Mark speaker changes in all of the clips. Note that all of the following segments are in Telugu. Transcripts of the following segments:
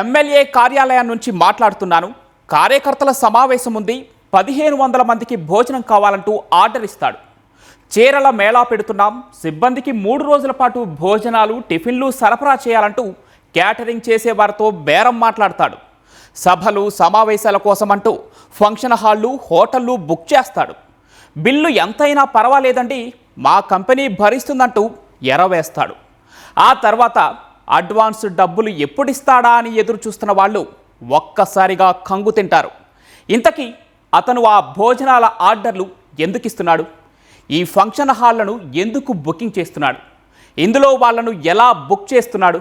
Speaker 1: ఎమ్మెల్యే కార్యాలయం నుంచి మాట్లాడుతున్నాను. కార్యకర్తల సమావేశం ఉంది. 1500 మందికి భోజనం కావాలంటూ ఆర్డర్ ఇస్తాడు. చీరల మేళా పెడుతున్నాం, సిబ్బందికి 3 రోజుల పాటు భోజనాలు టిఫిన్లు సరఫరా చేయాలంటూ క్యాటరింగ్ చేసేవారితో బేరం మాట్లాడతాడు. సభలు సమావేశాల కోసమంటూ ఫంక్షన్ హాళ్ళు హోటళ్ళు బుక్ చేస్తాడు. బిల్లు ఎంతైనా పర్వాలేదండి, మా కంపెనీ భరిస్తుందంటూ ఎరవేస్తాడు. ఆ తర్వాత అడ్వాన్స్ డబ్బులు ఎప్పుడిస్తాడా అని ఎదురు చూస్తున్న వాళ్ళు ఒక్కసారిగా కంగు తింటారు. ఇంతకీ అతను ఆ భోజనాల ఆర్డర్లు ఎందుకు ఇస్తున్నాడు? ఈ ఫంక్షన్ హాళ్లను ఎందుకు బుకింగ్ చేస్తున్నాడు? ఇందులో వాళ్ళను ఎలా బుక్ చేస్తున్నాడు?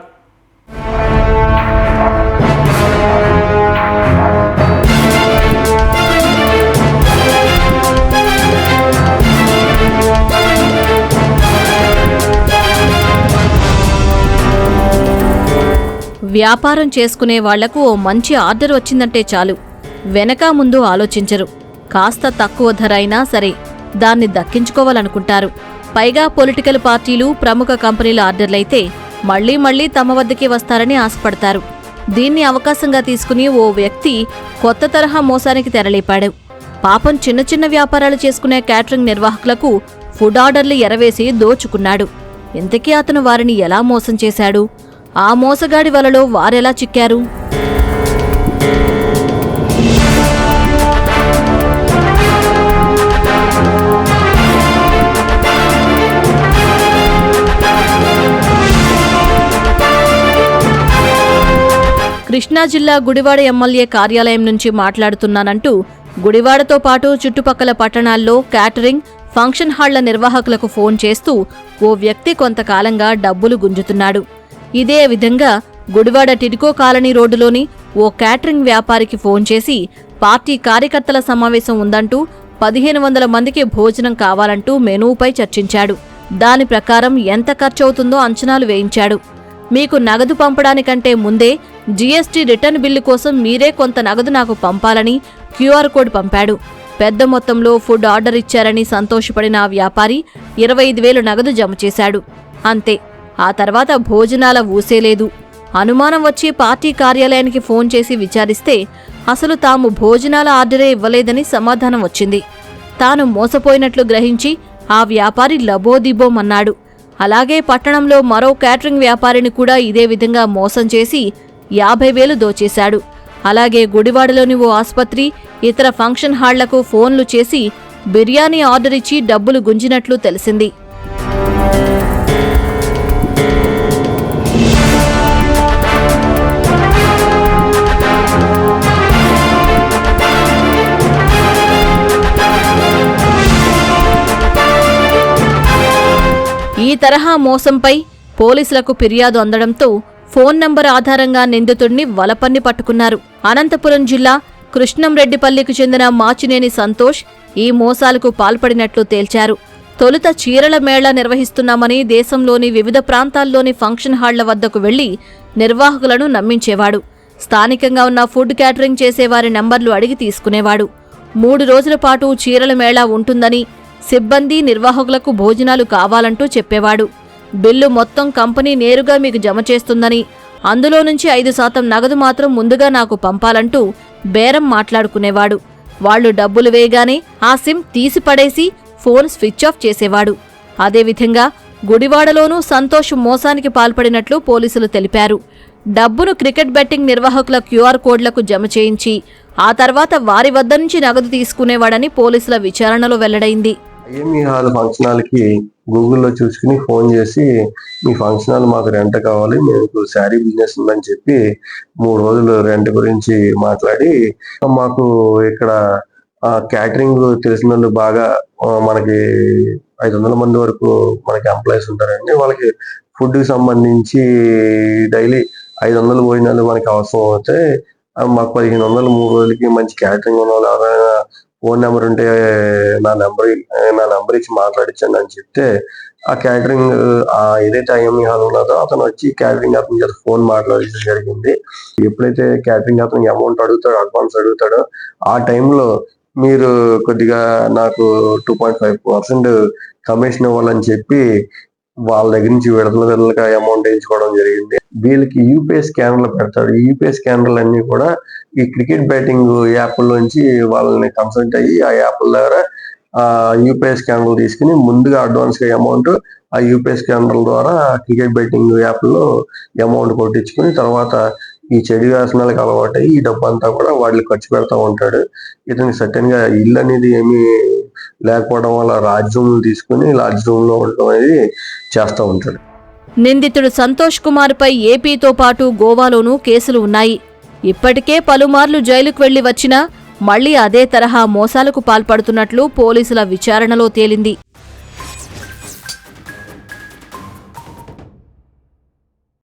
Speaker 2: వ్యాపారం చేసుకునే వాళ్లకు ఓ మంచి ఆర్డర్ వచ్చిందంటే చాలు, వెనక ముందు ఆలోచించరు. కాస్త తక్కువ ధర అయినా సరే దాన్ని దక్కించుకోవాలనుకుంటారు. పైగా పొలిటికల్ పార్టీలు, ప్రముఖ కంపెనీల ఆర్డర్లైతే మళ్లీ మళ్లీ తమ వద్దకే వస్తారని ఆశపడతారు. దీన్ని అవకాశంగా తీసుకుని ఓ వ్యక్తి కొత్త తరహా మోసానికి తెరలేపాడు. పాపం చిన్న చిన్న వ్యాపారాలు చేసుకునే క్యాటరింగ్ నిర్వాహకులకు ఫుడ్ ఆర్డర్లు ఎరవేసి దోచుకున్నాడు. ఇంతకీ అతను వారిని ఎలా మోసం చేశాడు? ఆ మోసగాడి వలలో వారెలా చిక్కారు? కృష్ణా జిల్లా గుడివాడ ఎమ్మెల్యే కార్యాలయం నుంచి మాట్లాడుతున్నానంటూ గుడివాడతో పాటు చుట్టుపక్కల పట్టణాల్లో క్యాటరింగ్, ఫంక్షన్ హాళ్ల నిర్వాహకులకు ఫోన్ చేస్తూ ఓ వ్యక్తి కొంతకాలంగా డబ్బులు గుంజుతున్నాడు. ఇదే విధంగా గుడివాడ టిడ్కో కాలనీ రోడ్డులోని ఓ క్యాటరింగ్ వ్యాపారికి ఫోన్ చేసి పార్టీ కార్యకర్తల సమావేశం ఉందంటూ 1500 మందికి భోజనం కావాలంటూ మెనూపై చర్చించాడు. దాని ప్రకారం ఎంత ఖర్చవుతుందో అంచనాలు వేయించాడు. మీకు నగదు పంపడానికంటే ముందే జీఎస్టీ రిటర్న్ బిల్లు కోసం మీరే కొంత నగదు నాకు పంపాలని క్యూఆర్ కోడ్ పంపాడు. పెద్ద మొత్తంలో ఫుడ్ ఆర్డర్ ఇచ్చారని సంతోషపడిన ఆ వ్యాపారి 25,000 నగదు జమ చేశాడు. అంతే. ఆ తర్వాత భోజనాల ఊసేలేదు. అనుమానం వచ్చి పార్టీ కార్యాలయానికి ఫోన్ చేసి విచారిస్తే అసలు తాము భోజనాల ఆర్డరే ఇవ్వలేదని సమాధానం వచ్చింది. తాను మోసపోయినట్లు గ్రహించి ఆ వ్యాపారి లబోదిబోమన్నాడు. అలాగే పట్టణంలో మరో క్యాటరింగ్ వ్యాపారిని కూడా ఇదే విధంగా మోసం చేసి 50,000 దోచేశాడు. అలాగే గుడివాడలోని ఓ ఆస్పత్రి, ఇతర ఫంక్షన్ హాళ్లకు ఫోన్లు చేసి బిర్యానీ ఆర్డర్ ఇచ్చి డబ్బులు గుంజినట్లు తెలిసింది. ఈ తరహా మోసంపై పోలీసులకు ఫిర్యాదు అందడంతో ఫోన్ నంబర్ ఆధారంగా నిందితుడిని వలపన్ని పట్టుకున్నారు. అనంతపురం జిల్లా కృష్ణంరెడ్డిపల్లికి చెందిన మాచినేని సంతోష్ ఈ మోసాలకు పాల్పడినట్లు తేల్చారు. తొలుత చీరల మేళా నిర్వహిస్తున్నామని దేశంలోని వివిధ ప్రాంతాల్లోని ఫంక్షన్ హాళ్ల వద్దకు వెళ్లి నిర్వాహకులను నమ్మించేవాడు. స్థానికంగా ఉన్న ఫుడ్ క్యాటరింగ్ చేసేవారి నంబర్లు అడిగి తీసుకునేవాడు. 3 రోజుల పాటు చీరల మేళా ఉంటుందని, సిబ్బంది, నిర్వాహకులకు భోజనాలు కావాలంటూ చెప్పేవాడు. బిల్లు మొత్తం కంపెనీ నేరుగా మీకు జమ చేస్తుందని, అందులో నుంచి 5% నగదు మాత్రం ముందుగా నాకు పంపాలంటూ బేరం మాట్లాడుకునేవాడు. వాళ్లు డబ్బులు వేయగానే ఆ సిమ్ తీసిపడేసి ఫోన్ స్విచ్ ఆఫ్ చేసేవాడు. అదేవిధంగా గుడివాడలోనూ సంతోష్ మోసానికి పాల్పడినట్లు పోలీసులు తెలిపారు. డబ్బును క్రికెట్ బెట్టింగ్ నిర్వాహకుల క్యూఆర్ కోడ్లకు జమ చేయించి ఆ తర్వాత వారి వద్ద నుంచి నగదు తీసుకునేవాడని పోలీసుల విచారణలో వెల్లడైంది.
Speaker 3: ఐఎంఈ హాల్ ఫంక్షన్ హాల్కి గూగుల్లో చూసుకుని ఫోన్ చేసి మీ ఫంక్షన్ హాల్ మాకు రెంట్ కావాలి, మీకు శారీ బిజినెస్ ఉందని చెప్పి 3 రోజులు రెంట్ గురించి మాట్లాడి మాకు ఇక్కడ క్యాటరింగ్ తెలిసిన వాళ్ళు బాగా మనకి 500 మంది వరకు మనకి ఎంప్లాయీస్ ఉంటారండి. వాళ్ళకి ఫుడ్ కి సంబంధించి డైలీ 500 భోజనాలు మనకి అవసరం అవుతాయి. మాకు 1500 3 రోజులకి మంచి క్యాటరింగ్ ఉన్న వాళ్ళు ఎవరైనా ఫోన్ నెంబర్ ఉంటే నా నెంబర్ ఇచ్చి మాట్లాడించండి అని చెప్తే ఆ క్యాటరింగ్ ఏదైతే ఐఎంఈ హాల్ ఉన్నదో అతను వచ్చి క్యాటరింగ్ అతని చేత ఫోన్ మాట్లాడించడం జరిగింది. ఎప్పుడైతే క్యాటరింగ్ అతనికి అమౌంట్ అడుగుతాడో, అడ్వాన్స్ అడుగుతాడో ఆ టైంలో మీరు కొద్దిగా నాకు 2.5% కమిషన్ ఇవ్వాలని చెప్పి వాళ్ళ దగ్గర నుంచి విడతలుగా అమౌంట్ వేయించుకోవడం జరిగింది. వీళ్ళకి యూపీఐ స్కానర్లు పెడతాడు. ఈ యూపీఐ స్కానర్లు అన్ని కూడా ఈ క్రికెట్ బ్యాటింగ్ యాప్ నుంచి వాళ్ళని కన్సల్ట్ అయ్యి ఆ యాప్ల ద్వారా యూపీఐ స్కానర్లు తీసుకుని ముందుగా అడ్వాన్స్ గా అమౌంట్ ఆ యూపీఐ స్కానర్ల ద్వారా క్రికెట్ బెట్టింగ్ యాప్ లో అమౌంట్ కొట్టించుకుని తర్వాత ఈ చెడు వ్యసనాలకు అలవాటు ఈ డబ్బు అంతా కూడా వాళ్ళు ఖర్చు పెడతా ఉంటాడు. ఇతనికి సర్టెన్ గా ఇల్లు అనేది ఏమీ లేకపోవడం వల్ల లాడ్జ్ రూమ్ తీసుకుని లాడ్జ్ రూమ్ లో ఉండడం అనేది చేస్తూ ఉంటాడు.
Speaker 2: నిందితుడు సంతోష్ కుమార్పై ఏపీతో పాటు గోవాలోనూ కేసులు ఉన్నాయి. ఇప్పటికే పలుమార్లు జైలుకు వెళ్లి వచ్చినా మళ్లీ అదే తరహా మోసాలకు పాల్పడుతున్నట్లు పోలీసుల విచారణలో తేలింది.